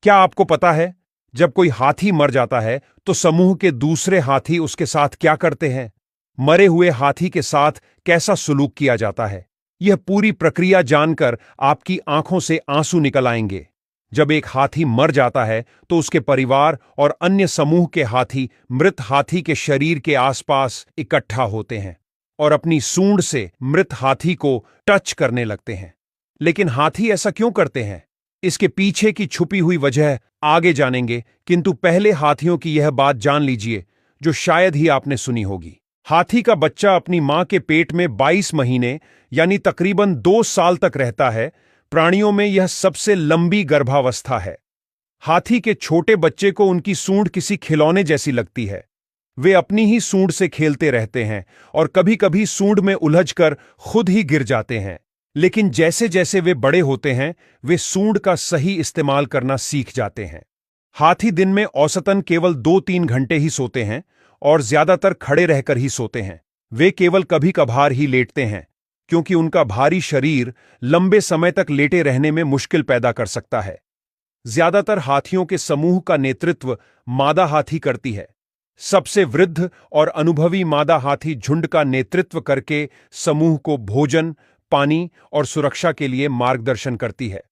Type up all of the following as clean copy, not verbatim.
क्या आपको पता है, जब कोई हाथी मर जाता है तो समूह के दूसरे हाथी उसके साथ क्या करते हैं? मरे हुए हाथी के साथ कैसा सलूक किया जाता है? यह पूरी प्रक्रिया जानकर आपकी आंखों से आंसू निकल आएंगे। जब एक हाथी मर जाता है तो उसके परिवार और अन्य समूह के हाथी मृत हाथी के शरीर के आसपास इकट्ठा होते हैं और अपनी सूंड से मृत हाथी को टच करने लगते हैं। लेकिन हाथी ऐसा क्यों करते हैं? इसके पीछे की छुपी हुई वजह आगे जानेंगे, किंतु पहले हाथियों की यह बात जान लीजिए जो शायद ही आपने सुनी होगी। हाथी का बच्चा अपनी मां के पेट में 22 महीने यानी तकरीबन 2 साल तक रहता है। प्राणियों में यह सबसे लंबी गर्भावस्था है। हाथी के छोटे बच्चे को उनकी सूंड किसी खिलौने जैसी लगती है। वे अपनी ही सूंड से खेलते रहते हैं और कभी-कभी सूंड में उलझकर खुद ही गिर जाते हैं। लेकिन जैसे जैसे वे बड़े होते हैं, वे सूंड का सही इस्तेमाल करना सीख जाते हैं। हाथी दिन में औसतन केवल 2-3 घंटे ही सोते हैं और ज्यादातर खड़े रहकर ही सोते हैं। वे केवल कभी कभार ही लेटते हैं, क्योंकि उनका भारी शरीर लंबे समय तक लेटे रहने में मुश्किल पैदा कर सकता है। ज्यादातर हाथियों के समूह का नेतृत्व मादा हाथी करती है। सबसे वृद्ध और अनुभवी मादा हाथी झुंड का नेतृत्व करके समूह को भोजन, पानी और सुरक्षा के लिए मार्गदर्शन करती है।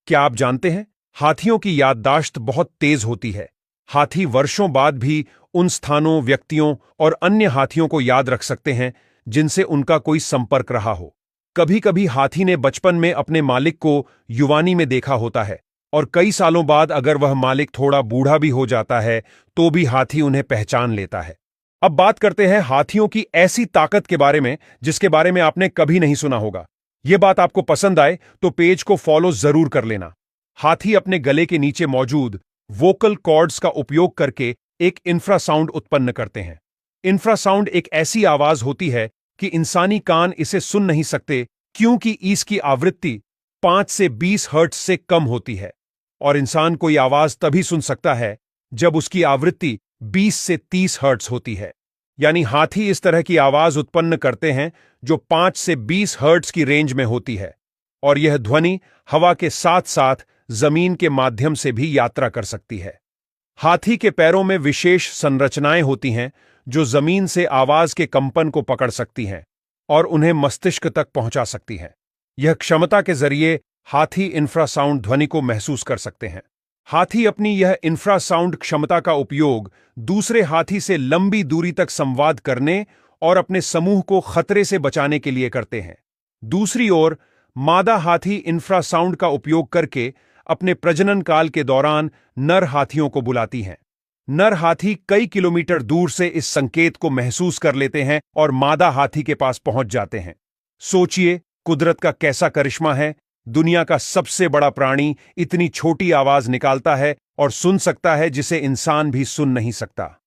क्या आप जानते हैं, हाथियों की याददाश्त बहुत तेज होती है। हाथी वर्षों बाद भी उन स्थानों, व्यक्तियों और अन्य हाथियों को याद रख सकते हैं जिनसे उनका कोई संपर्क रहा हो। कभी-कभी हाथी ने बचपन में अपने मालिक को युवानी में देखा होता है और कई सालों बाद अगर वह मालिक थोड़ा बूढ़ा भी हो जाता है तो भी हाथी उन्हें पहचान लेता है। अब बात करते हैं हाथियों की ऐसी ताकत के बारे में जिसके बारे में आपने कभी नहीं सुना होगा। यह बात आपको पसंद आए तो पेज को फॉलो जरूर कर लेना। हाथी अपने गले के नीचे मौजूद वोकल कॉर्ड्स का उपयोग करके एक इंफ्रासाउंड उत्पन्न करते हैं। इंफ्रासाउंड एक ऐसी आवाज होती है कि इंसानी कान इसे सुन नहीं सकते, क्योंकि इसकी आवृत्ति 5 से 20 हर्ट्ज से कम होती है और इंसान कोई आवाज तभी सुन सकता है जब उसकी आवृत्ति 20 से 30 हर्ट्ज होती है। यानी हाथी इस तरह की आवाज उत्पन्न करते हैं जो 5 से 20 हर्ट्ज की रेंज में होती है और यह ध्वनि हवा के साथ साथ जमीन के माध्यम से भी यात्रा कर सकती है। हाथी के पैरों में विशेष संरचनाएं होती हैं जो जमीन से आवाज के कंपन को पकड़ सकती हैं और उन्हें मस्तिष्क तक पहुंचा सकती हैं। यह क्षमता के जरिए हाथी इंफ्रासाउंड ध्वनि को महसूस कर सकते हैं। हाथी अपनी यह इंफ्रासाउंड क्षमता का उपयोग दूसरे हाथी से लंबी दूरी तक संवाद करने और अपने समूह को खतरे से बचाने के लिए करते हैं। दूसरी ओर, मादा हाथी इंफ्रासाउंड का उपयोग करके अपने प्रजनन काल के दौरान नर हाथियों को बुलाती हैं। नर हाथी कई किलोमीटर दूर से इस संकेत को महसूस कर लेते हैं और मादा हाथी के पास पहुंच जाते हैं। सोचिए, कुदरत का कैसा करिश्मा है। दुनिया का सबसे बड़ा प्राणी इतनी छोटी आवाज निकालता है और सुन सकता है जिसे इंसान भी सुन नहीं सकता।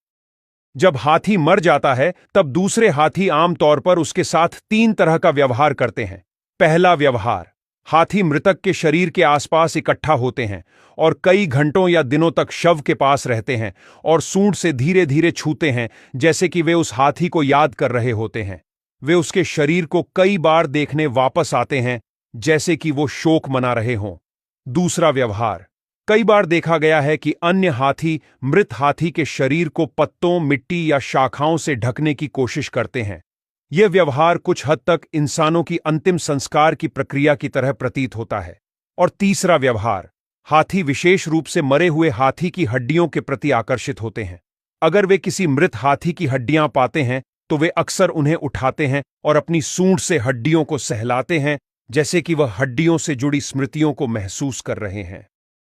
जब हाथी मर जाता है तब दूसरे हाथी आमतौर पर उसके साथ 3 तरह का व्यवहार करते हैं। पहला व्यवहार, हाथी मृतक के शरीर के आसपास इकट्ठा होते हैं और कई घंटों या दिनों तक शव के पास रहते हैं और सूंड से धीरे धीरे छूते हैं, जैसे कि वे उस हाथी को याद कर रहे होते हैं। वे उसके शरीर को कई बार देखने वापस आते हैं, जैसे कि वो शोक मना रहे हों। दूसरा व्यवहार, कई बार देखा गया है कि अन्य हाथी मृत हाथी के शरीर को पत्तों, मिट्टी या शाखाओं से ढकने की कोशिश करते हैं। यह व्यवहार कुछ हद तक इंसानों की अंतिम संस्कार की प्रक्रिया की तरह प्रतीत होता है। और तीसरा व्यवहार, हाथी विशेष रूप से मरे हुए हाथी की हड्डियों के प्रति आकर्षित होते हैं। अगर वे किसी मृत हाथी की हड्डियां पाते हैं तो वे अक्सर उन्हें उठाते हैं और अपनी सूंड से हड्डियों को सहलाते हैं, जैसे कि वह हड्डियों से जुड़ी स्मृतियों को महसूस कर रहे हैं।